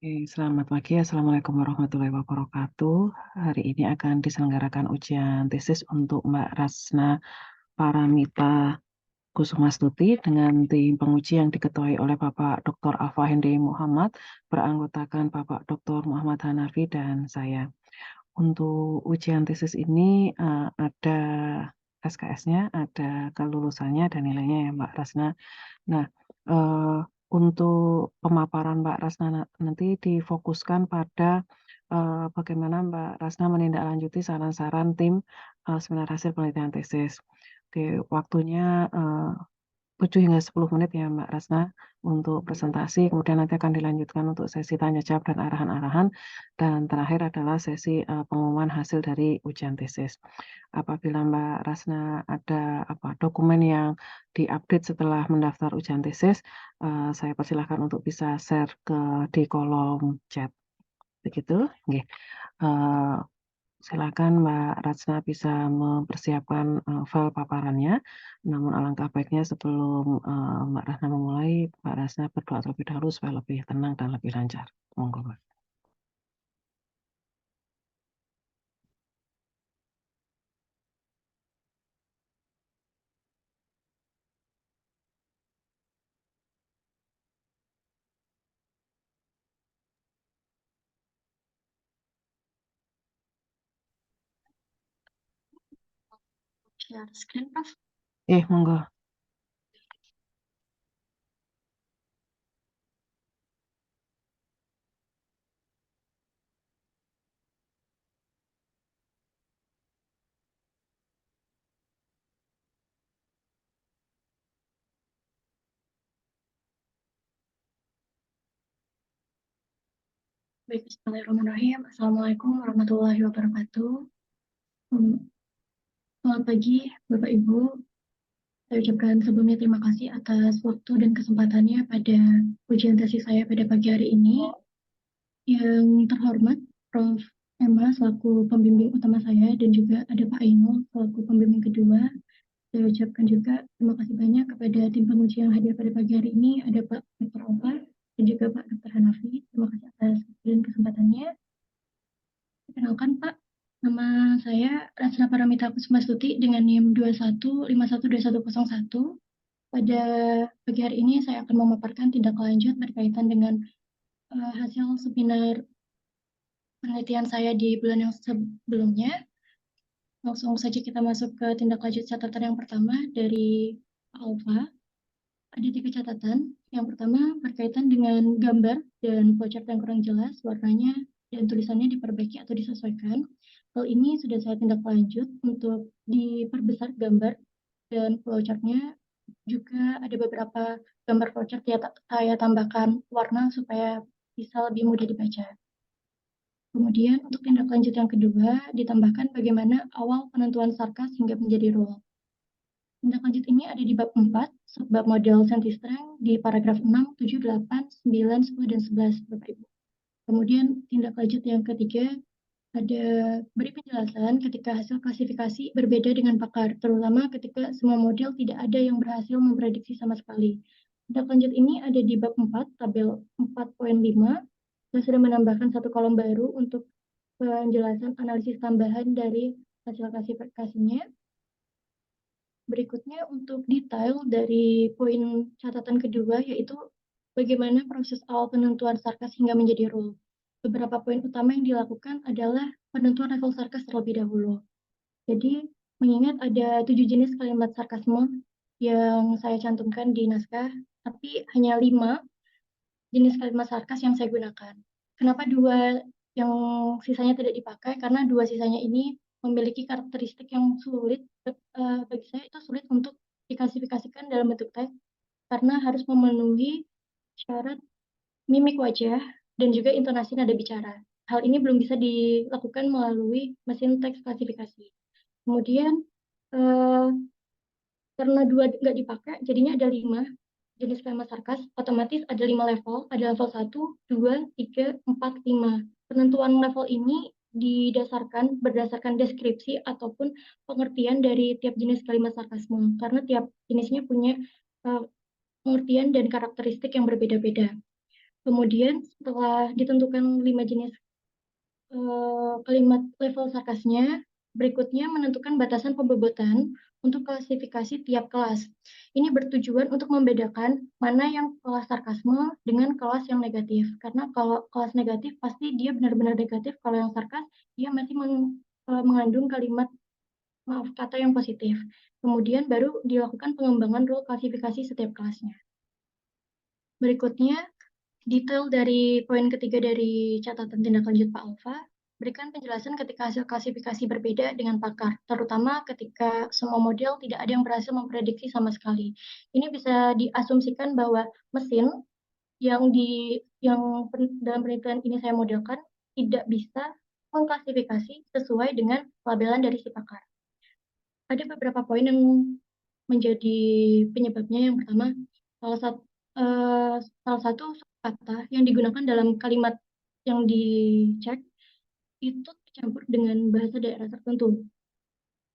Oke, selamat pagi. Assalamualaikum warahmatullahi wabarakatuh. Hari ini akan diselenggarakan ujian tesis untuk Mbak Rasna Paramita Kusumastuti dengan tim penguji yang diketuai oleh Bapak Dr. Alfa Hendi Muhammad, beranggotakan Bapak Dr. Muhammad Hanafi dan saya. Untuk ujian tesis ini ada SKS-nya, ada kelulusannya dan nilainya ya Mbak Rasna. Nah, eee, untuk pemaparan Mbak Rasna nanti difokuskan pada, bagaimana Mbak Rasna menindaklanjuti saran-saran tim, seminar hasil penelitian tesis. Oke, waktunya, 7 hingga 10 menit ya Mbak Rasna untuk presentasi, kemudian nanti akan dilanjutkan untuk sesi tanya jawab dan arahan-arahan, dan terakhir adalah sesi, pengumuman hasil dari ujian tesis. Apabila Mbak Rasna ada dokumen yang di-update setelah mendaftar ujian tesis, saya persilahkan untuk bisa share di kolom chat, begitu? Nggih, eee silakan Mbak Ratsna bisa mempersiapkan, file paparannya. Namun alangkah baiknya sebelum, Mbak Ratna memulai, Mbak Ratsna berdoa terlebih dahulu supaya lebih tenang dan lebih lancar. Monggo, Mbak. Share screen, Prof. Monggo. Baik, bismillahirrahmanirrahim. Assalamualaikum warahmatullahi wabarakatuh. Selamat pagi, Bapak Ibu. Saya ucapkan sebelumnya terima kasih atas waktu dan kesempatannya pada ujian tesis saya pada pagi hari ini. Yang terhormat, Prof. Emma selaku pembimbing utama saya dan juga ada Pak Ainul selaku pembimbing kedua. Saya ucapkan juga terima kasih banyak kepada tim penguji yang hadir pada pagi hari ini. Ada Pak Dr. Alfa dan juga Pak Dr. Hanafi. Terima kasih atas waktu dan kesempatannya. Perkenalkan Pak, nama saya Rasna Paramita Kusumastuti dengan NIM 21512101. Pada pagi hari ini saya akan memaparkan tindak lanjut berkaitan dengan hasil seminar penelitian saya di bulan yang sebelumnya. Langsung saja kita masuk ke tindak lanjut catatan yang pertama dari Alfa. Ada 3 catatan. Yang pertama berkaitan dengan gambar dan flowchart yang kurang jelas, warnanya dan tulisannya diperbaiki atau disesuaikan. Hal ini sudah saya tindak lanjut untuk diperbesar gambar dan flowchart-nya. Juga ada beberapa gambar flowchart yang saya tambahkan warna supaya bisa lebih mudah dibaca. Kemudian untuk tindak lanjut yang kedua, ditambahkan bagaimana awal penentuan sarkas hingga menjadi rule. Tindak lanjut ini ada di bab 4, subbab model senti-strength di paragraf 6, 7, 8, 9, 10, dan 11, Bapak Ibu. Kemudian tindak lanjut yang ketiga, ada beri penjelasan ketika hasil klasifikasi berbeda dengan pakar, terutama ketika semua model tidak ada yang berhasil memprediksi sama sekali. Tindak lanjut ini ada di bab 4, tabel 4.5. Saya sudah menambahkan satu kolom baru untuk penjelasan analisis tambahan dari hasil klasifikasinya. Berikutnya untuk detail dari poin catatan kedua, yaitu bagaimana proses awal penentuan sarkas hingga menjadi rule. Beberapa poin utama yang dilakukan adalah penentuan level sarkas terlebih dahulu. Jadi, mengingat ada 7 jenis kalimat sarkasme yang saya cantumkan di naskah, tapi hanya 5 jenis kalimat sarkas yang saya gunakan. Kenapa 2 yang sisanya tidak dipakai? Karena 2 sisanya ini memiliki karakteristik yang sulit, bagi saya itu sulit untuk diklasifikasikan dalam bentuk teks, karena harus memenuhi syarat mimik wajah dan juga intonasi nada bicara. Hal ini belum bisa dilakukan melalui mesin teks klasifikasi. Kemudian, karena 2 nggak dipakai, jadinya ada 5 jenis kalimat sarkas, otomatis ada 5 level, ada level 1, 2, 3, 4, 5. Penentuan level ini berdasarkan deskripsi ataupun pengertian dari tiap jenis kalimat sarkasme, karena tiap jenisnya punya pengertian dan karakteristik yang berbeda-beda. Kemudian setelah ditentukan 5 jenis kalimat level sarkasnya, berikutnya menentukan batasan pembobotan untuk klasifikasi tiap kelas. Ini bertujuan untuk membedakan mana yang kelas sarkasme dengan kelas yang negatif. Karena kalau kelas negatif pasti dia benar-benar negatif, kalau yang sarkas dia masih mengandung kalimat kata yang positif. Kemudian baru dilakukan pengembangan rule klasifikasi setiap kelasnya. Berikutnya, detail dari poin ketiga dari catatan tindak lanjut Pak Alfa, berikan penjelasan ketika hasil klasifikasi berbeda dengan pakar, terutama ketika semua model tidak ada yang berhasil memprediksi sama sekali. Ini bisa diasumsikan bahwa mesin yang dalam penelitian ini saya modelkan tidak bisa mengklasifikasi sesuai dengan labelan dari si pakar. Ada beberapa poin yang menjadi penyebabnya. Yang pertama, salah satu salah satu kata yang digunakan dalam kalimat yang dicek itu tercampur dengan bahasa daerah tertentu.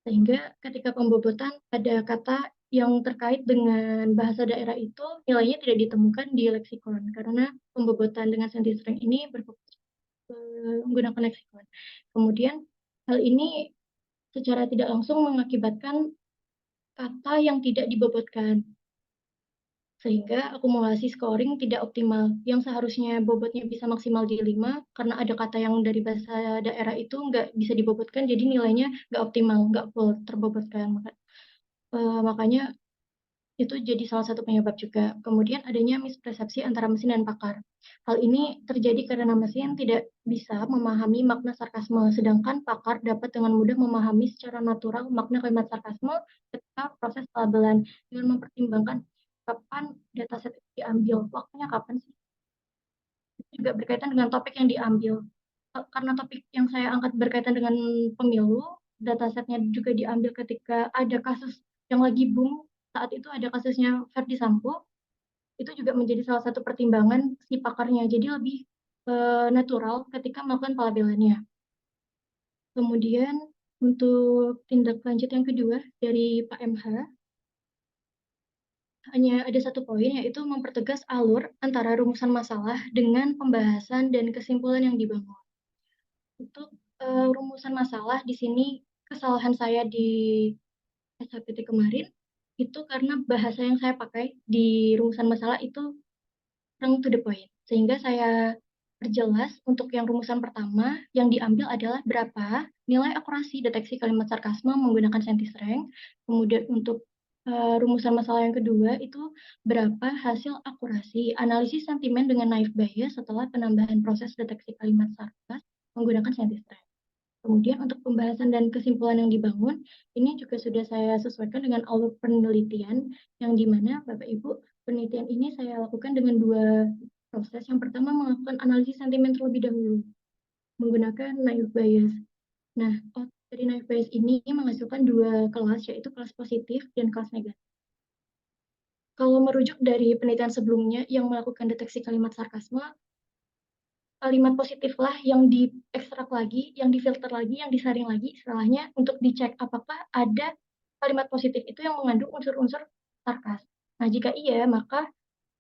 Sehingga ketika pembobotan ada kata yang terkait dengan bahasa daerah itu nilainya tidak ditemukan di leksikon karena pembobotan dengan sentistring ini berfokus menggunakan leksikon. Kemudian hal ini secara tidak langsung mengakibatkan kata yang tidak dibobotkan, sehingga akumulasi scoring tidak optimal. Yang seharusnya bobotnya bisa maksimal di 5, karena ada kata yang dari bahasa daerah itu nggak bisa dibobotkan, jadi nilainya nggak optimal, nggak full terbobotkan. Makanya itu jadi salah satu penyebab juga. Kemudian adanya mispersepsi antara mesin dan pakar. Hal ini terjadi karena mesin tidak bisa memahami makna sarkasme, sedangkan pakar dapat dengan mudah memahami secara natural makna kalimat sarkasme ketika proses pelabelan dengan mempertimbangkan kapan dataset itu diambil, waktunya kapan sih. Itu juga berkaitan dengan topik yang diambil. Karena topik yang saya angkat berkaitan dengan pemilu, datasetnya juga diambil ketika ada kasus yang lagi boom saat itu, ada kasusnya Verdi Sambo, itu juga menjadi salah satu pertimbangan si pakarnya. Jadi lebih natural ketika melakukan pelabelannya. Kemudian untuk tindak lanjut yang kedua dari Pak MH, hanya ada satu poin, yaitu mempertegas alur antara rumusan masalah dengan pembahasan dan kesimpulan yang dibangun. Untuk rumusan masalah di sini, kesalahan saya di SHPT kemarin itu karena bahasa yang saya pakai di rumusan masalah itu kurang to the point. Sehingga saya perjelas untuk yang rumusan pertama yang diambil adalah berapa nilai akurasi deteksi kalimat sarkasme menggunakan sentistreng. Kemudian untuk rumusan masalah yang kedua itu berapa hasil akurasi analisis sentimen dengan naive bias setelah penambahan proses deteksi kalimat sarkas menggunakan sentistreng. Kemudian untuk pembahasan dan kesimpulan yang dibangun, ini juga sudah saya sesuaikan dengan alur penelitian, yang dimana Bapak Ibu, penelitian ini saya lakukan dengan 2 proses. Yang pertama melakukan analisis sentimen terlebih dahulu, menggunakan naive bias. Nah, dari naive bias ini menghasilkan 2 kelas, yaitu kelas positif dan kelas negatif. Kalau merujuk dari penelitian sebelumnya yang melakukan deteksi kalimat sarkasme, kalimat positiflah yang diekstrak lagi, yang difilter lagi, yang disaring lagi istilahnya untuk dicek apakah ada kalimat positif itu yang mengandung unsur-unsur sarkas. Nah, jika iya, maka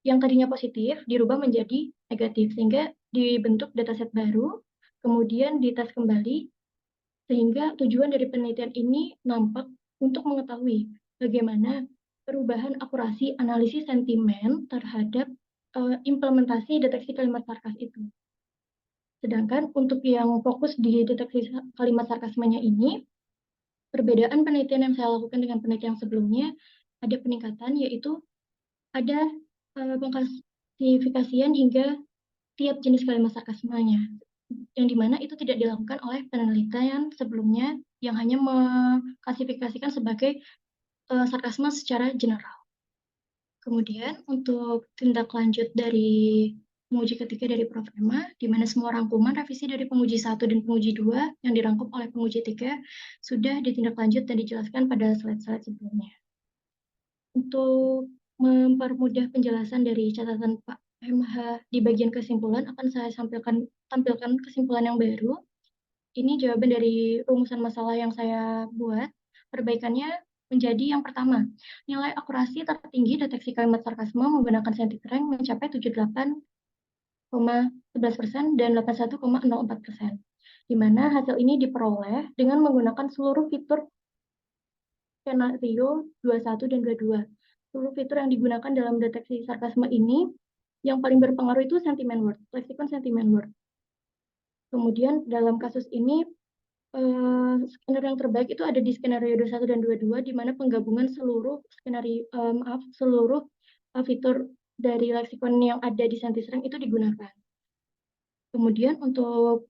yang tadinya positif dirubah menjadi negatif sehingga dibentuk dataset baru, kemudian dites kembali sehingga tujuan dari penelitian ini nampak untuk mengetahui bagaimana perubahan akurasi analisis sentimen terhadap implementasi deteksi kalimat sarkas itu. Sedangkan untuk yang fokus di deteksi kalimat sarkasmenya ini, perbedaan penelitian yang saya lakukan dengan penelitian sebelumnya, ada peningkatan, yaitu ada pengklasifikasian hingga tiap jenis kalimat sarkasmenya, yang dimana itu tidak dilakukan oleh penelitian sebelumnya yang hanya mengklasifikasikan sebagai sarkasme secara general. Kemudian untuk tindak lanjut dari penguji ketiga dari Prof. Emma, di mana semua rangkuman revisi dari penguji 1 dan penguji 2 yang dirangkum oleh penguji 3 sudah ditindaklanjut dan dijelaskan pada slide-slide sebelumnya. Untuk mempermudah penjelasan dari catatan Pak MH di bagian kesimpulan, akan saya tampilkan kesimpulan yang baru. Ini jawaban dari rumusan masalah yang saya buat. Perbaikannya menjadi yang pertama, nilai akurasi tertinggi deteksi kalimat sarkasme menggunakan sentistreng mencapai 78 11,11% dan 81,04%. Di mana hasil ini diperoleh dengan menggunakan seluruh fitur skenario 21 dan 22. Seluruh fitur yang digunakan dalam deteksi sarkasme ini, yang paling berpengaruh itu sentiment word, leksikon sentiment word. Kemudian dalam kasus ini, skenario yang terbaik itu ada di skenario 21 dan 22, di mana penggabungan seluruh fitur dari leksikon yang ada di Sentisreng itu digunakan. Kemudian untuk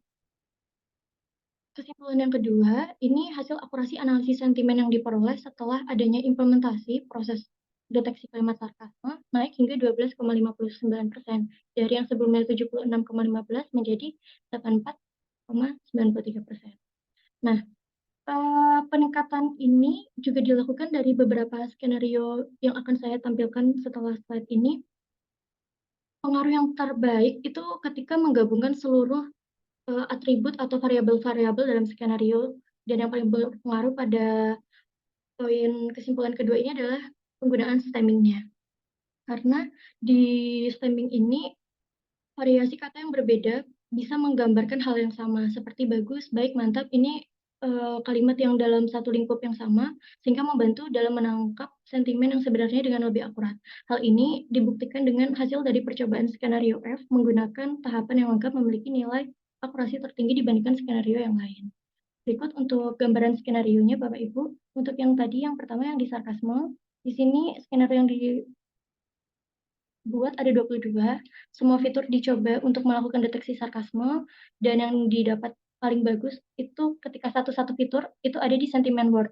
kesimpulan yang kedua, ini hasil akurasi analisis sentimen yang diperoleh setelah adanya implementasi proses deteksi kalimat sarkasme naik hingga 12,59%, dari yang sebelumnya 76,15 menjadi 84,93%. Nah, peningkatan ini juga dilakukan dari beberapa skenario yang akan saya tampilkan setelah slide ini. Pengaruh yang terbaik itu ketika menggabungkan seluruh atribut atau variabel-variabel dalam skenario, dan yang paling berpengaruh pada poin kesimpulan kedua ini adalah penggunaan stemming-nya. Karena di stemming ini variasi kata yang berbeda bisa menggambarkan hal yang sama, seperti bagus, baik, mantap. Ini kalimat yang dalam satu lingkup yang sama, sehingga membantu dalam menangkap sentimen yang sebenarnya dengan lebih akurat. Hal ini dibuktikan dengan hasil dari percobaan skenario F menggunakan tahapan yang lengkap memiliki nilai akurasi tertinggi dibandingkan skenario yang lain. Berikut untuk gambaran skenarionya, Bapak Ibu. Untuk yang tadi, yang pertama yang di sarkasme, di sini skenario yang dibuat ada 22. Semua fitur dicoba untuk melakukan deteksi sarkasme, dan yang didapat paling bagus itu ketika satu-satu fitur itu ada di sentiment word.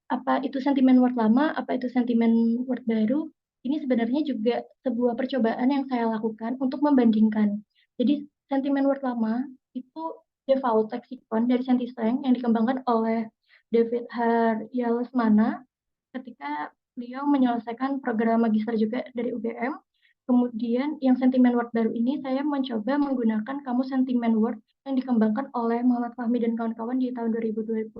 Apa itu sentiment word lama, apa itu sentiment word baru, ini sebenarnya juga sebuah percobaan yang saya lakukan untuk membandingkan. Jadi sentiment word lama itu default lexicon dari Sentisreng yang dikembangkan oleh David Haryalesmana ketika beliau menyelesaikan program magister juga dari UGM. Kemudian yang sentiment word baru ini saya mencoba menggunakan kamus sentiment word yang dikembangkan oleh Muhammad Fahmi dan kawan-kawan di tahun 2022,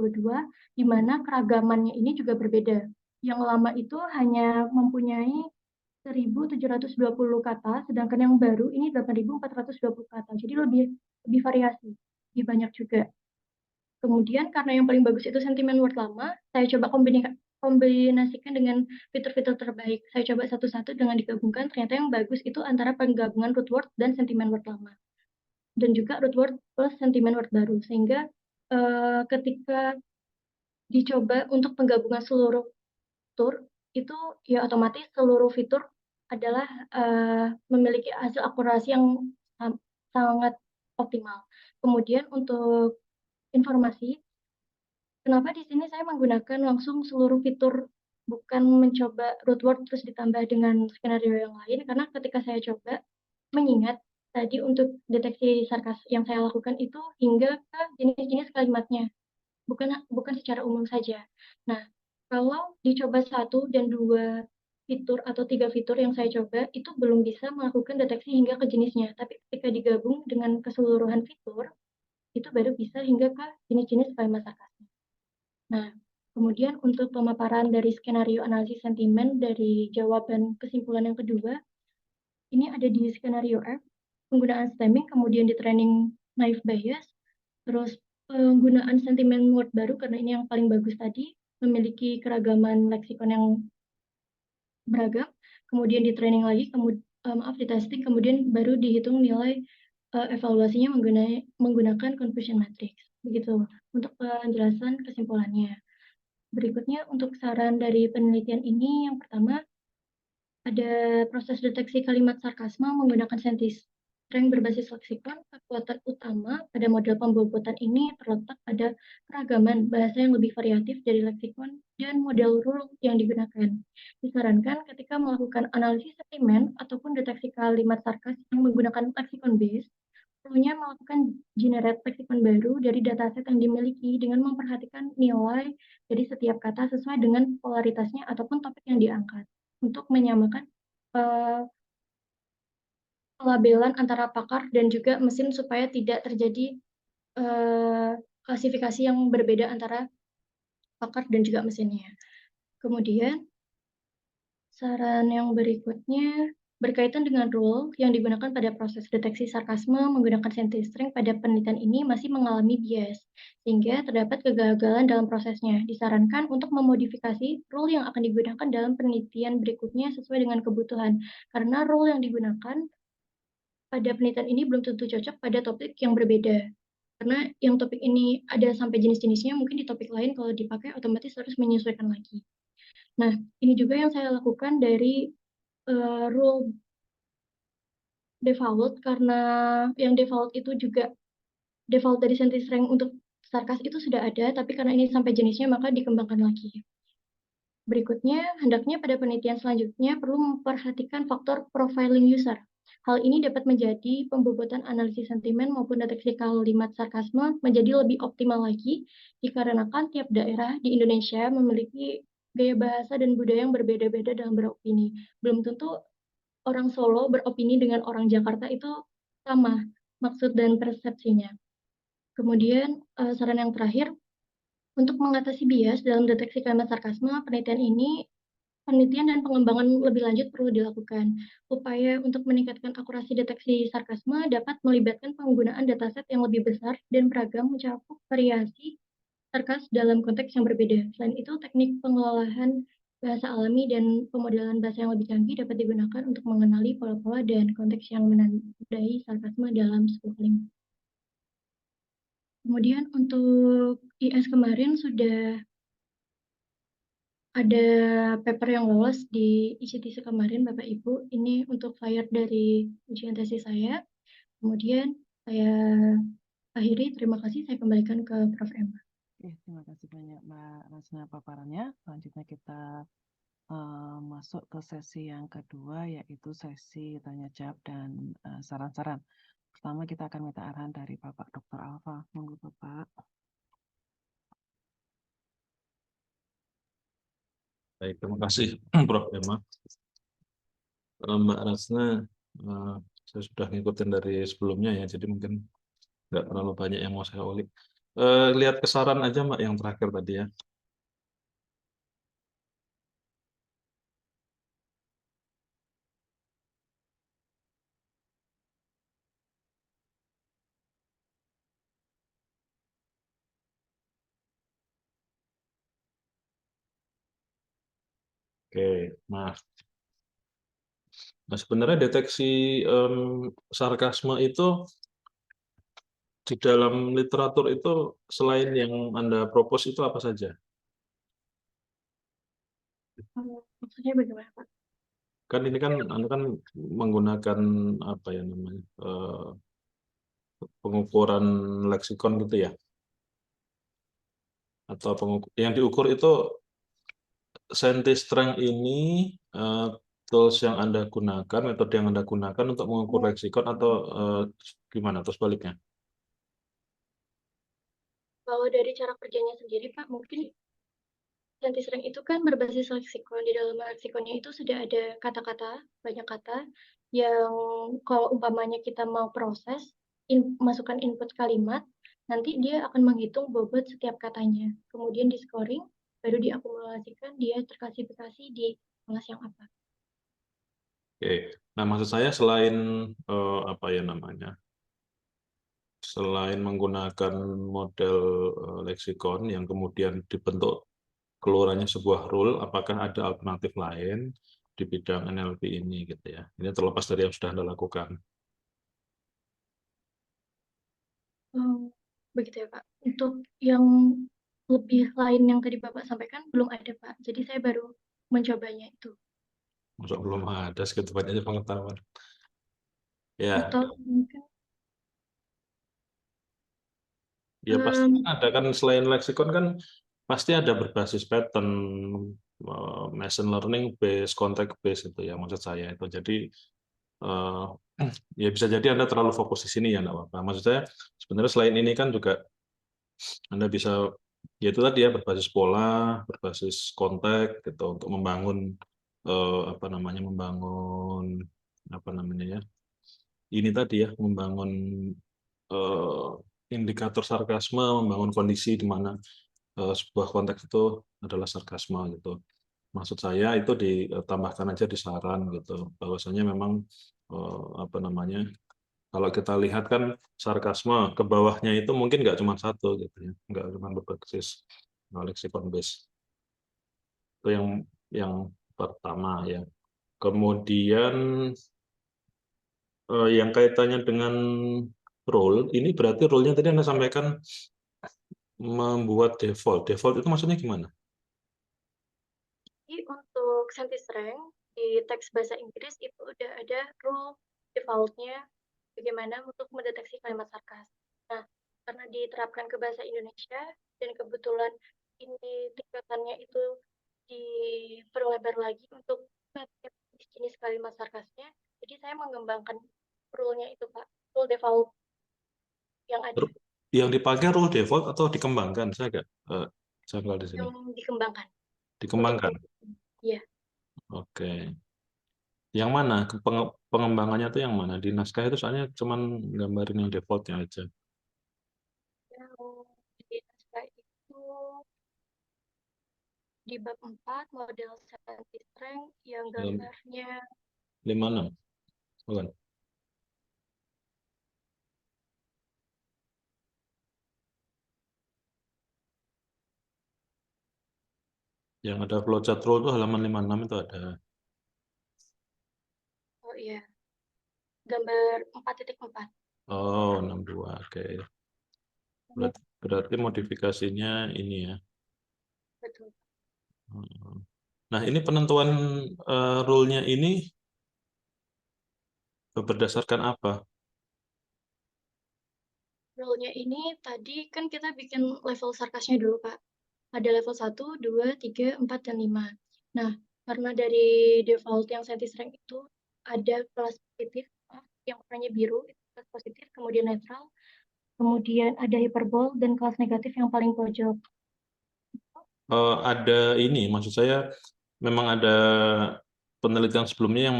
di mana keragamannya ini juga berbeda. Yang lama itu hanya mempunyai 1.720 kata, sedangkan yang baru ini 8.420 kata. Jadi lebih variasi, lebih banyak juga. Kemudian karena yang paling bagus itu sentiment word lama, saya coba kombinasikan dengan fitur-fitur terbaik. Saya coba satu-satu dengan digabungkan, ternyata yang bagus itu antara penggabungan root word dan sentiment word lama. Dan juga root word plus sentiment word baru. Sehingga ketika dicoba untuk penggabungan seluruh fitur, itu ya otomatis seluruh fitur adalah memiliki hasil akurasi yang sangat optimal. Kemudian untuk informasi, kenapa di sini saya menggunakan langsung seluruh fitur, bukan mencoba root word terus ditambah dengan skenario yang lain, karena ketika saya coba, mengingat tadi untuk deteksi sarkas yang saya lakukan itu hingga ke jenis-jenis kalimatnya, bukan secara umum saja. Nah, kalau dicoba 1 dan 2 fitur atau 3 fitur yang saya coba, itu belum bisa melakukan deteksi hingga ke jenisnya. Tapi ketika digabung dengan keseluruhan fitur, itu baru bisa hingga ke jenis-jenis kalimat sarkasnya. Nah, kemudian untuk pemaparan dari skenario analisis sentimen dari jawaban kesimpulan yang kedua, ini ada di skenario F, penggunaan stemming, kemudian di training naive bias, terus penggunaan sentiment word baru karena ini yang paling bagus tadi, memiliki keragaman leksikon yang beragam, kemudian di training lagi, di testing, kemudian baru dihitung nilai evaluasinya menggunakan confusion matrix. Begitu untuk penjelasan kesimpulannya. Berikutnya untuk saran dari penelitian ini, yang pertama ada proses deteksi kalimat sarkasme menggunakan Sentisreng berbasis leksikon. Kekuatan utama pada model pembobotan ini terletak pada keragaman bahasa yang lebih variatif dari leksikon dan model rule yang digunakan. Disarankan ketika melakukan analisis sentimen ataupun deteksi kalimat sarkas yang menggunakan leksikon base, perlunya melakukan generate leksikon baru dari dataset yang dimiliki dengan memperhatikan nilai dari setiap kata sesuai dengan polaritasnya ataupun topik yang diangkat untuk menyamakan pelabelan antara pakar dan juga mesin supaya tidak terjadi klasifikasi yang berbeda antara pakar dan juga mesinnya. Kemudian saran yang berikutnya Berkaitan dengan rule yang digunakan pada proses deteksi sarkasme menggunakan scientist-string pada penelitian ini masih mengalami bias, sehingga terdapat kegagalan dalam prosesnya. Disarankan untuk memodifikasi rule yang akan digunakan dalam penelitian berikutnya sesuai dengan kebutuhan, karena rule yang digunakan pada penelitian ini belum tentu cocok pada topik yang berbeda. Karena yang topik ini ada sampai jenis-jenisnya, mungkin di topik lain kalau dipakai otomatis harus menyesuaikan lagi. Nah, ini juga yang saya lakukan dari rule default, karena yang default itu juga default dari scientist rank untuk sarkas itu sudah ada, tapi karena ini sampai jenisnya maka dikembangkan lagi. Berikutnya, hendaknya pada penelitian selanjutnya perlu memperhatikan faktor profiling user. Hal ini dapat menjadi pembobotan analisis sentimen maupun deteksi kalimat sarkasme menjadi lebih optimal lagi, dikarenakan tiap daerah di Indonesia memiliki gaya bahasa dan budaya yang berbeda-beda dalam beropini. Belum tentu orang Solo beropini dengan orang Jakarta itu sama maksud dan persepsinya. Kemudian, saran yang terakhir, untuk mengatasi bias dalam deteksi kalimat sarkasme, penelitian dan pengembangan lebih lanjut perlu dilakukan. Upaya untuk meningkatkan akurasi deteksi sarkasme dapat melibatkan penggunaan dataset yang lebih besar dan beragam mencakup variasi sarkas dalam konteks yang berbeda. Selain itu, teknik pengelolaan bahasa alami dan pemodelan bahasa yang lebih canggih dapat digunakan untuk mengenali pola-pola dan konteks yang menandai sarkasme dalam sebuah kalimat. Kemudian untuk IS kemarin sudah ada paper yang lolos di ICTC kemarin, Bapak Ibu. Ini untuk flyer dari ujian tesis saya. Kemudian saya akhiri, terima kasih, saya kembalikan ke Prof. Emma. Terima kasih banyak Mbak Rasna paparannya. Selanjutnya kita masuk ke sesi yang kedua, yaitu sesi tanya jawab dan saran-saran. Pertama kita akan minta arahan dari Bapak Dr. Alfa. Monggo Bapak. Baik, terima kasih Prof. Emma. Mbak Rasna, saya sudah ngikutin dari sebelumnya ya, jadi mungkin nggak terlalu banyak yang mau saya ulik. Lihat kesaran aja Mbak yang terakhir tadi ya. Oke, nah sebenarnya deteksi sarkasme itu di dalam literatur itu selain yang Anda propose itu apa saja? Maksudnya bagaimana, Pak? Kan ini kan Anda kan menggunakan apa ya namanya pengukuran leksikon gitu ya? Atau yang diukur itu scientist strength ini tools yang Anda gunakan, metode yang Anda gunakan untuk mengukur leksikon atau gimana atau sebaliknya? Kalau dari cara kerjanya sendiri, Pak, mungkin scientist rank itu kan berbasis leksikon. Di dalam leksikonnya itu sudah ada kata-kata, banyak kata, yang kalau umpamanya kita mau proses, masukkan input kalimat, nanti dia akan menghitung bobot setiap katanya. Kemudian di scoring, baru diakumulasikan dia terklasifikasi di kelas yang apa. Oke, nah maksud saya selain apa ya namanya, selain menggunakan model leksikon yang kemudian dibentuk keluarannya sebuah rule, apakah ada alternatif lain di bidang NLP ini gitu ya? Ini terlepas dari yang sudah Anda lakukan. Begitu ya, Pak. Untuk yang lebih lain yang tadi Bapak sampaikan belum ada, Pak. Jadi saya baru mencobanya itu. Masa belum ada segitu banyaknya pengetahuan. Ya, Atau mungkin ya pasti ada kan, selain leksikon kan pasti ada berbasis pattern, machine learning based, context based itu ya maksud saya itu. Jadi eh, ya bisa jadi Anda terlalu fokus di sini ya enggak apa-apa. Maksud saya sebenarnya selain ini kan juga Anda bisa ya itu tadi ya berbasis pola, berbasis konteks gitu untuk membangun apa namanya, membangun apa namanya ya, ini tadi ya, membangun eh, indikator sarkasme, membangun kondisi di mana sebuah konteks itu adalah sarkasme gitu. Maksud saya itu ditambahkan aja di saran gitu, bahwasanya memang apa namanya, kalau kita lihat kan sarkasme ke bawahnya itu mungkin nggak cuma satu gitu ya, nggak cuma berbasis leksikon base. Itu yang pertama ya. Kemudian yang kaitannya dengan role, ini berarti role-nya tadi Anda sampaikan membuat default. Default itu maksudnya gimana? Jadi untuk Sentisreng di teks bahasa Inggris itu udah ada rule default-nya bagaimana untuk mendeteksi kalimat sarkas. Nah, karena diterapkan ke bahasa Indonesia dan kebetulan ini tingkatannya itu diperlebar lagi untuk jenis kalimat sarkasnya, jadi saya mengembangkan rule-nya itu, Pak, rule default yang ada, Yang dipakai rule default atau dikembangkan? Saya agak janggal di sini. yang dikembangkan. Dikembangkan. Iya. Oke. Yang mana? Pengembangannya itu yang mana? Di naskah itu soalnya cuman gambarin yang defaultnya aja. Yang di naskah itu di bab 4 model Sentisreng yang gambarnya 56. Bukan. Yang ada flowchart rule itu halaman 56 itu ada. oh iya, gambar 4.4. Oh, 62. Oke. Berarti modifikasinya ini ya. Betul. Nah, ini penentuan rule-nya ini berdasarkan apa? Rule-nya ini tadi kan kita bikin level sarkasnya dulu, Pak. Ada level 1, 2, 3, 4, dan 5. Nah, karena dari default yang Sentisreng itu ada kelas positif, yang warnanya biru, itu kelas positif, kemudian netral, kemudian ada hiperbol, dan kelas negatif yang paling pojok. Ada ini, maksud saya memang ada penelitian sebelumnya yang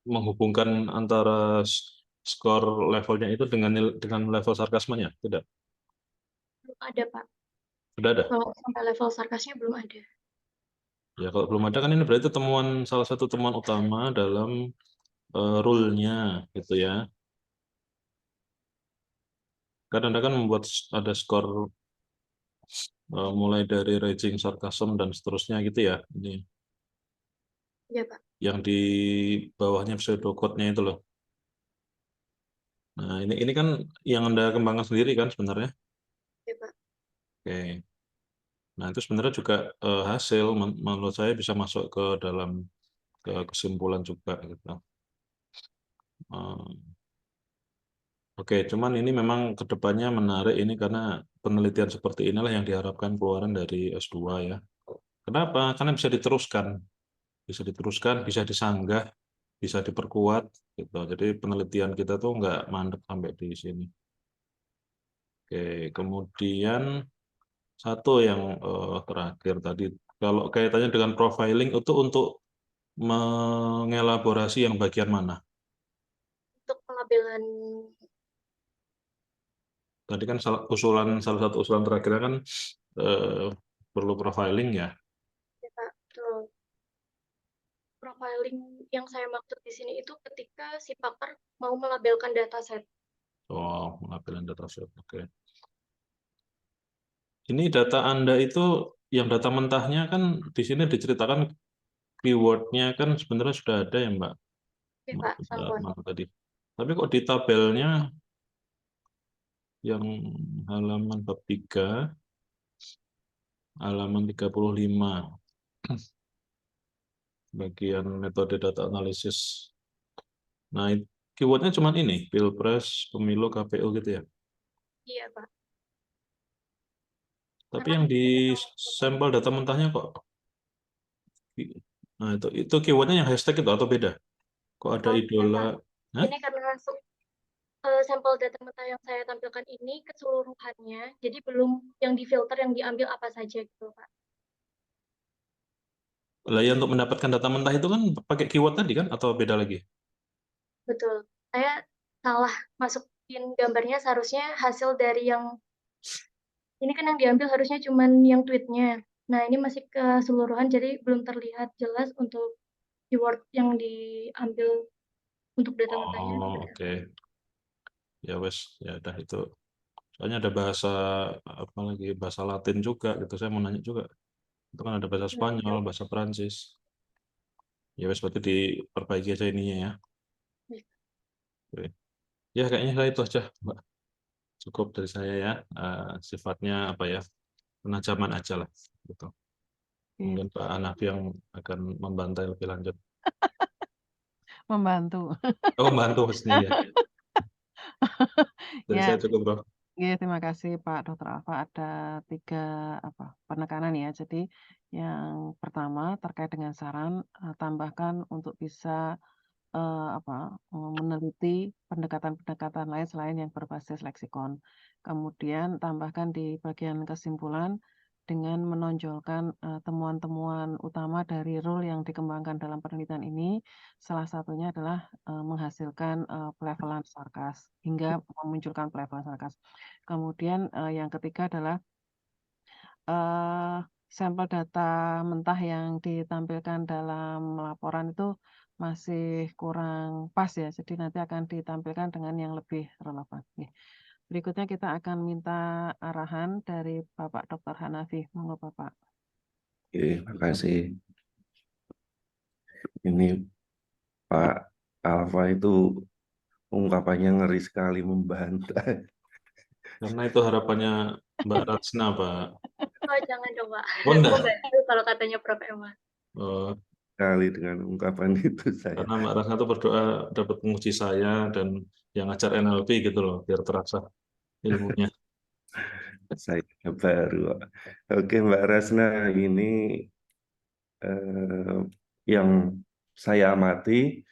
menghubungkan antara skor levelnya itu dengan level sarkasmenya, tidak? Belum ada, Pak. Sudah ada? Kalau sampai level sarkasnya belum ada. Ya, kalau belum ada kan ini berarti salah satu temuan utama dalam rule-nya gitu ya. Kan Anda kan membuat ada skor mulai dari raging, sarcasm dan seterusnya gitu ya. Ini Iya, Pak. yang di bawahnya pseudocode-nya itu loh. Nah, ini kan yang Anda kembangkan sendiri kan sebenarnya. Iya, Pak. Oke. Nah, itu sebenarnya juga hasil menurut saya bisa masuk ke dalam kesimpulan juga gitu. Oke, cuman ini memang kedepannya menarik ini karena penelitian seperti inilah yang diharapkan keluaran dari S2 ya. Kenapa? Karena bisa diteruskan, bisa disanggah, bisa diperkuat gitu. Jadi penelitian kita tuh nggak mandek sampai di sini. Oke, kemudian satu yang terakhir tadi, kalau kaitannya dengan profiling itu untuk mengelaborasi yang bagian mana? Untuk pelabelan, Tadi kan salah satu usulan terakhirnya kan eh, perlu profiling ya. ya, Pak, betul. Profiling yang saya maksud di sini itu ketika si pakar mau melabelkan dataset. Oh, pengambilan data set. Oke. Ini data Anda itu yang data mentahnya kan di sini diceritakan keywordnya kan sebenarnya sudah ada ya Mbak. Ya, Pak, Sampun. Mbak tadi. Tapi kok di tabelnya yang halaman bab 3, halaman 35, bagian metode data analisis. Nah, keywordnya cuma ini, Pilpres, Pemilu, KPU gitu ya. Iya, Pak. Tapi Karena yang di sampel data mentahnya kok, nah itu keywordnya yang hashtag itu atau beda? Kok ada oh, iya, idola? Pak. Hah? Ini karena masuk sampel data mentah yang saya tampilkan ini keseluruhannya, jadi belum yang difilter yang diambil apa saja gitu, Pak. Lah ya untuk mendapatkan data mentah itu kan pakai keyword tadi kan atau beda lagi? Betul. Saya salah masukin gambarnya, seharusnya hasil dari yang ini kan yang diambil harusnya cuman yang tweetnya. Nah, ini masih keseluruhan, jadi belum terlihat jelas untuk keyword yang diambil untuk data mentahnya. Oh, oke. Ya wes, ya udah itu. Soalnya ada bahasa apa lagi, bahasa Latin juga gitu. Saya mau nanya juga. Itu kan ada bahasa Spanyol, bahasa Prancis. Ya wes, berarti diperbaiki aja ininya ya. Baik. Oke. Ya kayaknya saya itu aja, Mbak. Cukup dari saya ya. Sifatnya apa ya? Penajaman aja lah. Gitu. Iya, Mungkin Pak Hanafi yang akan membantai lebih lanjut. membantu. Oh, bantu pastinya ya. Dari Ya, saya cukup, Bro. iya, terima kasih Pak Dr. Alfa. Ada 3 penekanan ya. Jadi yang pertama terkait dengan saran, tambahkan untuk bisa meneliti pendekatan-pendekatan lain selain yang berbasis leksikon. Kemudian tambahkan di bagian kesimpulan dengan menonjolkan, temuan-temuan utama dari rule yang dikembangkan dalam penelitian ini, salah satunya adalah, menghasilkan, pelevelan sarkas, hingga memunculkan pelevelan sarkas. Kemudian, yang ketiga adalah sampel data mentah yang ditampilkan dalam laporan itu masih kurang pas ya, jadi nanti akan ditampilkan dengan yang lebih relevan. Nih, berikutnya kita akan minta arahan dari Bapak Dr. Hanafi. Monggo Bapak. Oke, makasih. Ini Pak Alfa itu ungkapannya ngeri sekali membantah. Karena itu harapannya Mbak Ratsna, Pak. Oh, jangan dong, Pak. Oh, enggak. Membantu kalau katanya Prof. Emma. Sekali dengan ungkapan itu saya. Karena Mbak Ratsna itu berdoa dapat menguji saya dan yang ngajar NLP gitu loh, biar terasa ilmunya. Saya baru. Oke, Mbak Rasna, ini yang saya amati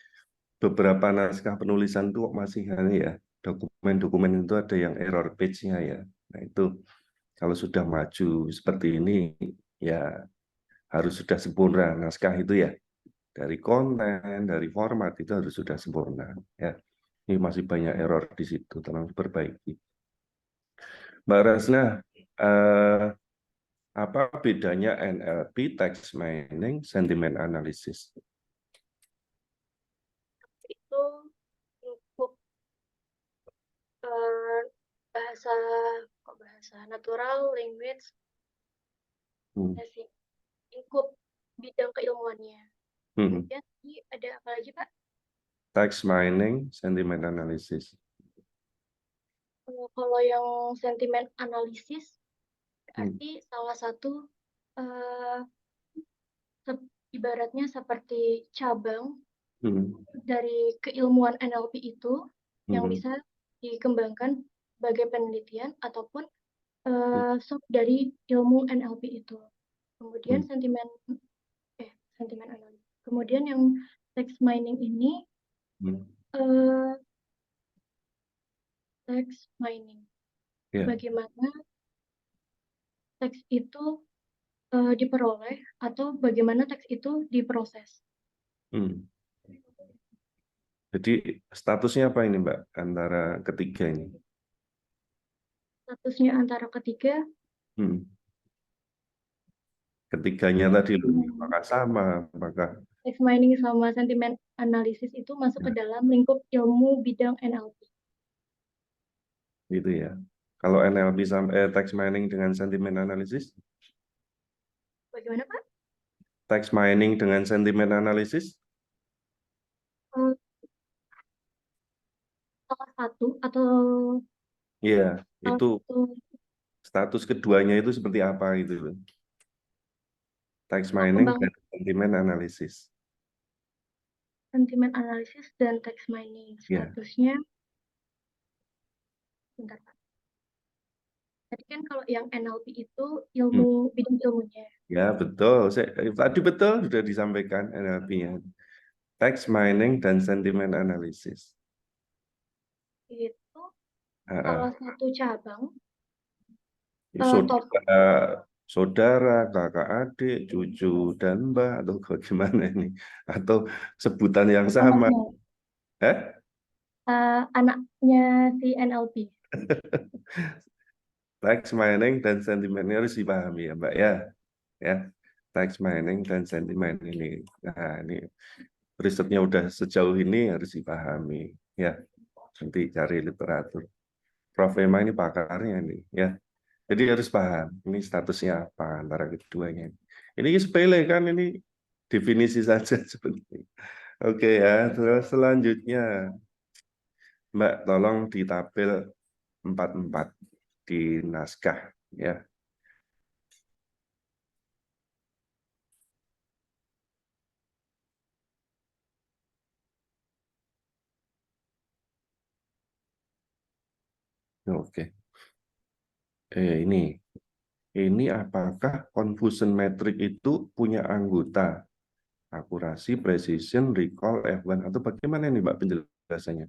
beberapa naskah penulisan itu kok masih ya, dokumen-dokumen itu ada yang error page-nya ya. Nah, itu kalau sudah maju seperti ini ya harus sudah sempurna naskah itu ya. Dari konten, dari format itu harus sudah sempurna ya. Ini masih banyak error di situ, tolong perbaiki. Mbak Rasna, apa bedanya NLP, text mining, sentiment analysis? Itu untuk bahasa natural language ya sih, lingkup bidang keilmuannya. Kemudian ini ada apa lagi, Pak? Text mining, sentiment analysis. Kalau yang sentiment analysis berarti salah satu ibaratnya seperti cabang dari keilmuan NLP itu yang bisa dikembangkan sebagai penelitian ataupun sub dari ilmu NLP itu. Kemudian sentiment analysis. Kemudian yang text mining ini text mining. Bagaimana teks itu diperoleh atau bagaimana teks itu diproses. Jadi statusnya apa ini, Mbak, antara ketiga ini? Statusnya antara ketiga. Ketiganya tadi apakah sama, apakah Text mining sama sentiment analysis itu masuk ke dalam lingkup ilmu bidang NLP. gitu ya. Kalau NLP sampai text mining dengan sentiment analysis? Bagaimana, Pak? Text mining dengan sentiment analysis? Salah satu atau Iya, itu status keduanya itu seperti apa gitu. Text mining dan sentiment analysis. Sentiment analysis dan text mining statusnya. Bentar, Pak. Tadi kan kalau yang NLP itu ilmu bidang ilmunya. Ya, betul. Tadi betul sudah disampaikan NLP-nya. Text mining dan sentiment analysis. Itu salah satu cabang. Saudara, kakak adik, cucu, dan mbak, atau bagaimana ini? Atau sebutan yang sama? Anaknya si NLP. Text mining dan sentimennya harus dipahami ya, Mbak ya. ya, text mining dan sentiment ini. Nah, ini risetnya udah sejauh ini harus dipahami, ya. Nanti cari literatur. Prof. Ema ini pakarnya nih, ya. Jadi harus paham ini statusnya apa antara keduanya. Ini sepele kan, ini definisi saja sebenarnya. Oke ya, terus selanjutnya Mbak tolong di tabel 44 di naskah ya. Oke. Ini apakah confusion metric itu punya anggota akurasi, precision, recall, F1 atau bagaimana nih Mbak penjelasannya?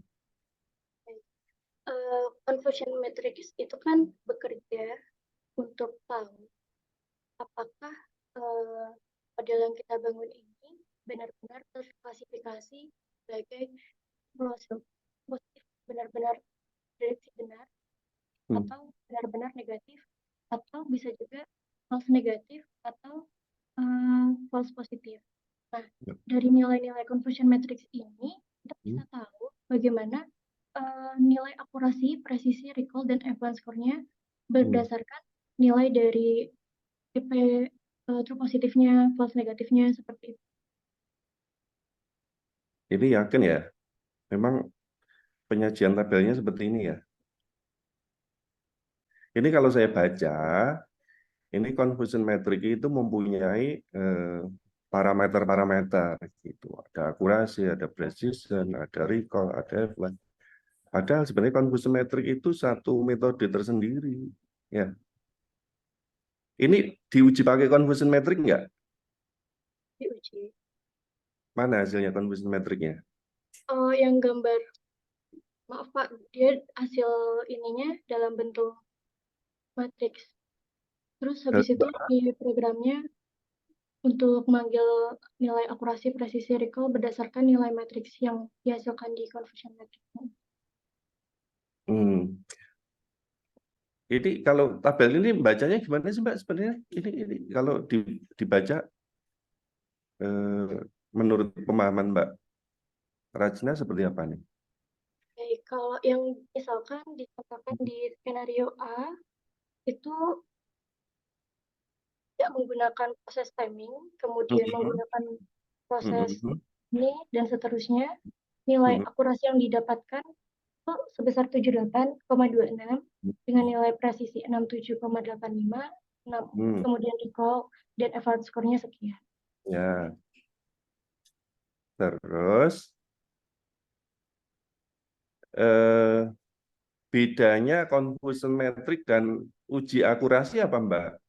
Confusion matrix itu kan bekerja untuk tahu apakah model yang kita bangun ini benar-benar terklasifikasi sebagai positif, benar-benar prediksi benar, atau benar-benar negatif, atau bisa juga false negatif atau false positif. Nah, dari nilai-nilai confusion matrix ini kita bisa tahu bagaimana nilai akurasi, presisi, recall, dan F1 score-nya berdasarkan nilai dari tipe true positifnya, false negatifnya, seperti itu. Jadi yakin ya, memang penyajian tabelnya seperti ini ya. Ini kalau saya baca, ini confusion metric itu mempunyai parameter-parameter gitu. Ada akurasi, ada precision, ada recall, ada F1. Padahal sebenarnya confusion metric itu satu metode tersendiri. Ya. Ini diuji pakai confusion metric nggak? Diuji. Mana hasilnya confusion metricnya? Oh, yang gambar. Maaf Pak, dia hasil ininya dalam bentuk matriks. Terus habis itu di programnya untuk manggil nilai akurasi, presisi, recall berdasarkan nilai matriks yang dihasilkan di confusion matrix. Jadi kalau tabel ini bacanya gimana sih Mbak sebenarnya? Ini kalau dibaca menurut pemahaman Mbak Rajna seperti apa nih? Baik, kalau yang misalkan dicontohkan di skenario A itu tidak menggunakan proses timing, kemudian menggunakan proses ini dan seterusnya, nilai akurasi yang didapatkan itu sebesar 78,26 dengan nilai presisi 67,85, kemudian recall dan F1 score-nya sekian. Ya. Terus bedanya confusion metric dan uji akurasi apa Mbak?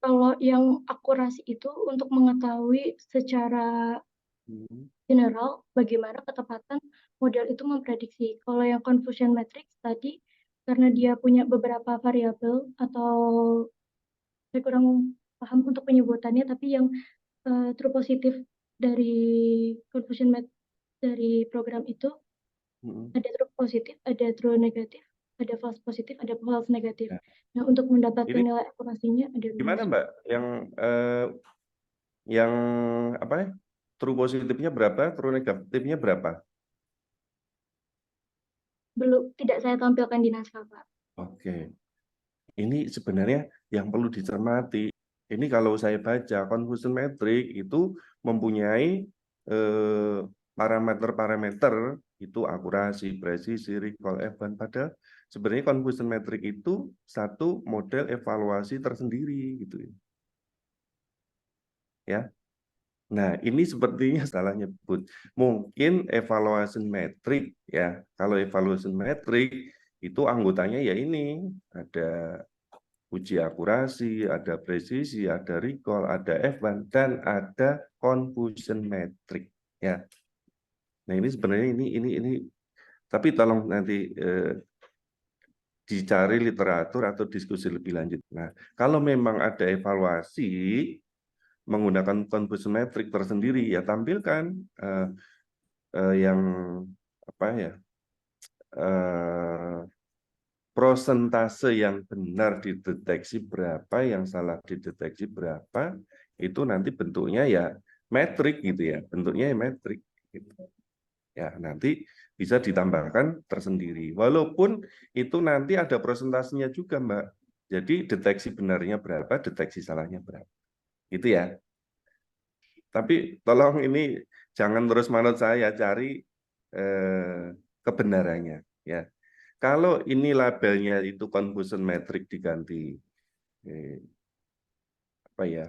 Kalau yang akurasi itu untuk mengetahui secara general bagaimana ketepatan model itu memprediksi. Kalau yang confusion matrix tadi karena dia punya beberapa variabel atau saya kurang paham untuk penyebutannya, tapi yang true positif dari confusion matrix dari program itu ada true positif, ada true negatif, ada false positif, ada false negatif. Nah, untuk mendapatkan nilai akurasinya ada gimana Mbak? Yang apa ya? True positifnya berapa, true negatifnya berapa? Belum, tidak saya tampilkan di naskah, Pak. Oke. Ini sebenarnya yang perlu dicermati. Ini kalau saya baca confusion metric itu mempunyai parameter-parameter itu akurasi, presisi, recall, F1. Padahal sebenarnya confusion metric itu satu model evaluasi tersendiri gitu ya. Nah, ini sepertinya salah nyebut. Mungkin evaluation metric ya. Kalau evaluation metric itu anggotanya ya ini ada uji akurasi, ada presisi, ada recall, ada F1 dan ada confusion metric ya. Nah, ini sebenarnya ini tapi tolong nanti dicari literatur atau diskusi lebih lanjut. Nah, kalau memang ada evaluasi menggunakan confusion metric tersendiri ya tampilkan yang apa ya prosentase yang benar dideteksi berapa, yang salah dideteksi berapa, itu nanti bentuknya ya metrik gitu ya, bentuknya ya metrik gitu. Ya, nanti bisa ditambahkan tersendiri. Walaupun itu nanti ada prosentasenya juga, Mbak. Jadi deteksi benarnya berapa, deteksi salahnya berapa. Gitu ya. Tapi tolong ini jangan terus manut saya, cari kebenarannya ya. Kalau ini labelnya itu confusion metric diganti apa ya?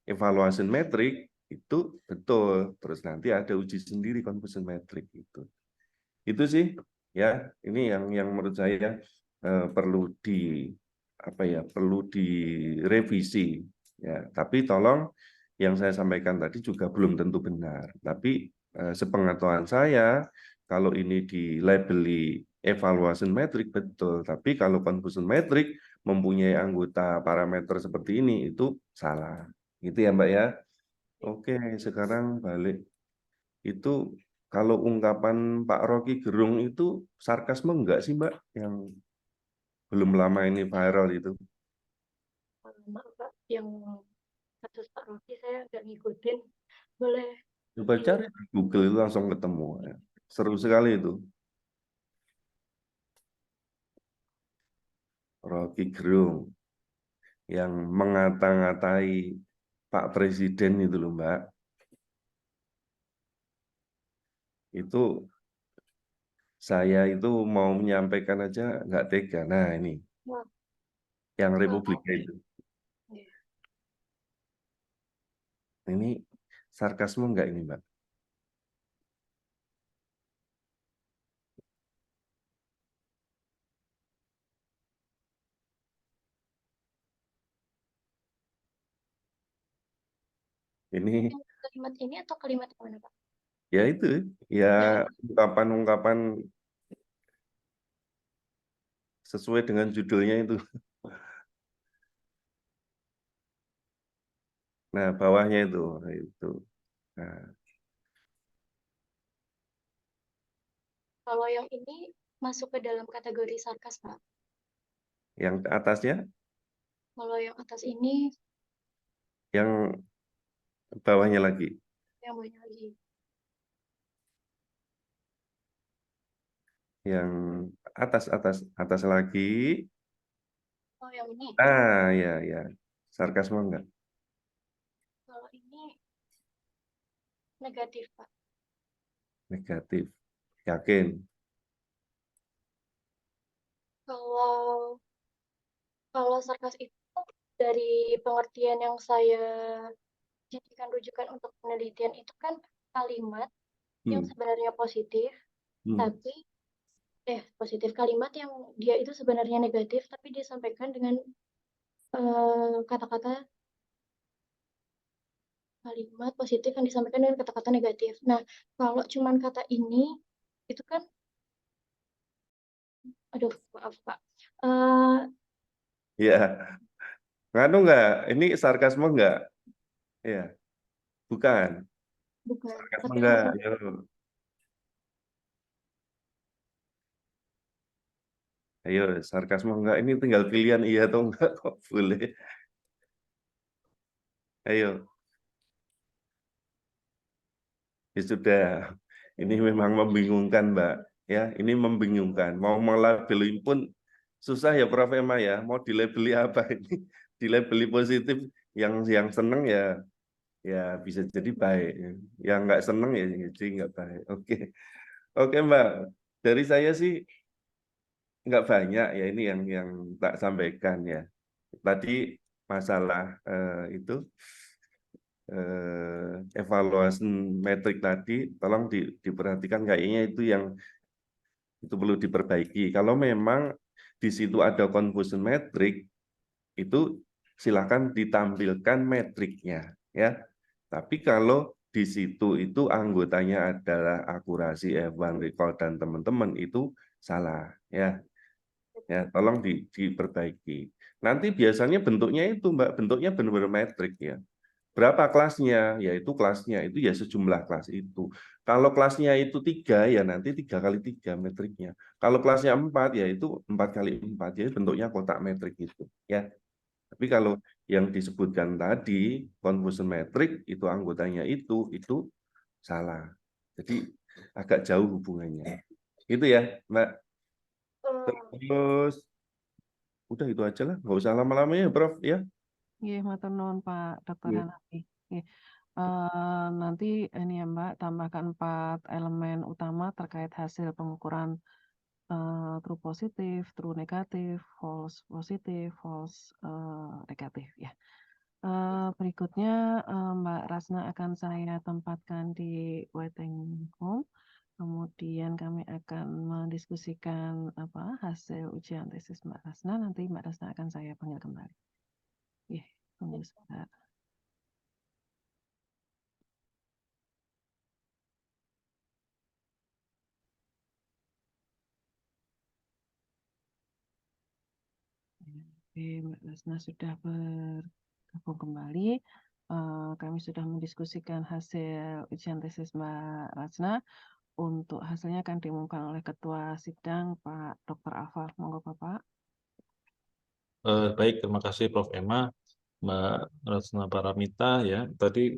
Evaluation metric itu betul. Terus nanti ada uji sendiri confusion metric itu. Itu sih ya, ini yang menurut saya perlu direvisi ya. Tapi tolong yang saya sampaikan tadi juga belum tentu benar. Tapi sepengetahuan saya kalau ini dilabeli evaluation metric betul, tapi kalau confusion metric mempunyai anggota parameter seperti ini itu salah. Gitu ya, Mbak ya. Oke, sekarang balik. Itu kalau ungkapan Pak Rocky Gerung itu sarkasme enggak sih, Mbak, yang belum lama ini viral itu? Maaf Pak, yang kasus Pak Rocky saya nggak ngikutin. Boleh Coba cari di Google itu langsung ketemu. Seru sekali itu. Rocky Gerung yang mengata-ngatai Pak Presiden itu loh, Mbak. Itu saya itu mau menyampaikan aja nggak tega. Nah ini, Wah. yang Republika itu. Iya. Ini sarkasme nggak ini, Mbak? Ini kalimat ini atau kalimat yang mana Pak? ya itu, ya ungkapan-ungkapan sesuai dengan judulnya itu. Nah, bawahnya itu. Nah, Kalau yang ini masuk ke dalam kategori sarkas Pak. yang atasnya, Kalau yang atas ini, yang bawahnya lagi. yang bawahnya lagi. Yang atas lagi. Oh yang ini. Ah, ya. Sarkasme enggak? Kalau ini negatif Pak. Negatif. Yakin? Kalau sarkas itu dari pengertian yang saya jadikan rujukan untuk penelitian itu kan kalimat yang sebenarnya positif, tapi positif kalimat yang dia itu sebenarnya negatif, tapi disampaikan dengan kata-kata kalimat positif yang disampaikan dengan kata-kata negatif. Nah, kalau cuman kata ini, itu kan, aduh, maaf Pak. Ya, nganu enggak? Ini sarkasme enggak? Ya, bukan. Bukan. Sarkasme Tapi enggak? Ayo, sarkasme enggak? Ini tinggal pilihan iya atau enggak kok boleh. Ayo. Ya sudah. Ini memang membingungkan, Mbak. Ya, ini membingungkan. Mau melabeli pun susah ya, Prof. Emma ya. Mau dilabeli apa ini? Dilabeli positif, yang seneng ya bisa jadi baik. Yang nggak seneng ya jadi nggak baik. Oke, Mbak. Dari saya sih nggak banyak ya, ini yang tak sampaikan ya. Tadi masalah itu evaluasi metrik tadi, tolong diperhatikan, kayaknya itu yang itu perlu diperbaiki. Kalau memang di situ ada confusion metrik, itu silakan ditampilkan metriknya ya. Tapi kalau di situ itu anggotanya adalah akurasi, Evan, recall, dan teman-teman, itu salah ya. Ya, tolong diperbaiki. Nanti biasanya bentuknya itu, Mbak, bentuknya benar-benar metrik ya. berapa kelasnya? Yaitu kelasnya itu ya sejumlah kelas itu. Kalau kelasnya itu 3, ya nanti 3 kali 3 metriknya. Kalau kelasnya 4, ya itu 4 kali 4, jadi bentuknya kotak metrik itu. Ya. Tapi kalau yang disebutkan tadi, confusion metrik, itu anggotanya itu salah. Jadi agak jauh hubungannya. Gitu ya, Mbak. Terus, udah itu aja lah. Nggak usah lama-lama ya, Prof. Ya. Nggih, matur nuwun Pak Dr. Iya. Hanafi. Nggih. Nanti ini ya Mbak, tambahkan 4 elemen utama terkait hasil pengukuran true positif, true negatif, false positif, false negatif ya. Berikutnya Mbak Rasna akan saya tempatkan di waiting room. Kemudian kami akan mendiskusikan hasil ujian tesis Mbak Rasna. Nanti Mbak Rasna akan saya panggil kembali. Tunggu sebentar. Oke, Mbak Rasna sudah bergabung kembali. Kami sudah mendiskusikan hasil ujian tesis Mbak Rasna. Untuk hasilnya akan diumumkan oleh Ketua Sidang Pak Dr. Alfa. Monggo Bapak. Baik, terima kasih Prof. Emma, Mbak Rasna Paramita ya. Tadi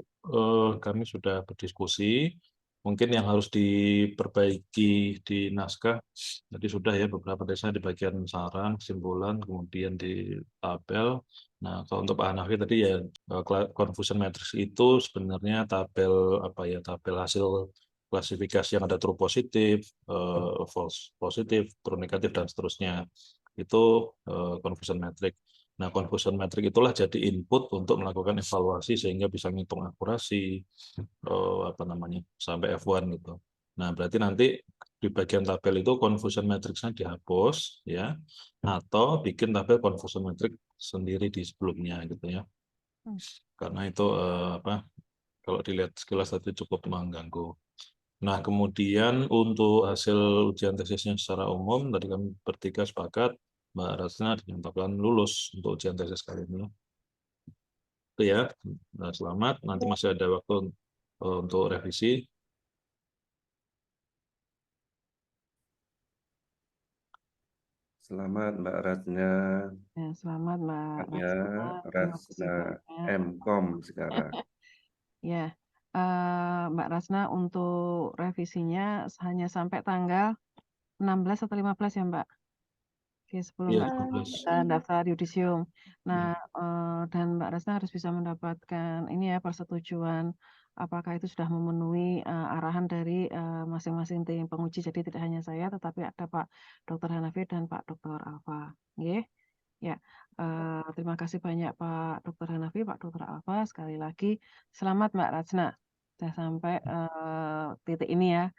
kami sudah berdiskusi. Mungkin yang harus diperbaiki di naskah, tadi sudah ya beberapa desa di bagian saran, kesimpulan, kemudian di tabel. Nah, kalau untuk Pak Hanafi tadi ya confusion matrix itu sebenarnya tabel tabel hasil klasifikasi yang ada true positif, false positif, true negatif dan seterusnya. Itu confusion metric. Nah, confusion metric itulah jadi input untuk melakukan evaluasi sehingga bisa ngitung akurasi sampai F1 gitu. Nah, berarti nanti di bagian tabel itu confusion matrix-nya dihapus ya, atau bikin tabel confusion matrix sendiri di sebelumnya gitu ya. Karena itu kalau dilihat sekilas tadi cukup mengganggu. Nah, kemudian untuk hasil ujian tesisnya secara umum, tadi kami bertiga sepakat, Mbak Rasna dinyatakan lulus untuk ujian tesis kali ini. Itu ya, nah, selamat. Nanti masih ada waktu untuk revisi. Selamat Mbak Rasna. Ya, selamat Mbak Ya, Rasna. Terima kasih Rasna banyak. M.Com sekarang. Ya, Mbak Rasna untuk revisinya hanya sampai tanggal 16 atau 15 ya Mbak? Oke, sebelum Iya, Mbak 15. kita daftar yudisium. Nah, dan Mbak Rasna harus bisa mendapatkan ini ya persetujuan apakah itu sudah memenuhi arahan dari masing-masing tim penguji. Jadi tidak hanya saya, tetapi ada Pak Dr. Hanafi dan Pak Dr. Alfa. Nggih? Ya, terima kasih banyak Pak Dr. Hanafi, Pak Dr. Alfa. Sekali lagi, selamat Mbak Rasna. Sudah sampai titik ini ya.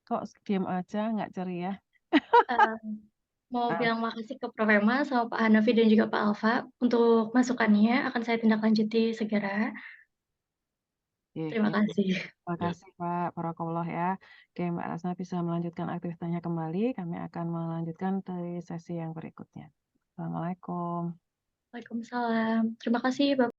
Kok diam aja, nggak ceria? Mau bilang makasih ke Prof. Emma sama Pak Hanafi dan juga Pak Alfa untuk masukannya. Akan saya tindak lanjuti segera. Terima kasih. Terima kasih Pak Barakallah ya. Oke, Mbak Rasna bisa melanjutkan aktivitasnya kembali. Kami akan melanjutkan dari sesi yang berikutnya. Assalamualaikum. Waalaikumsalam. Terima kasih Bapak.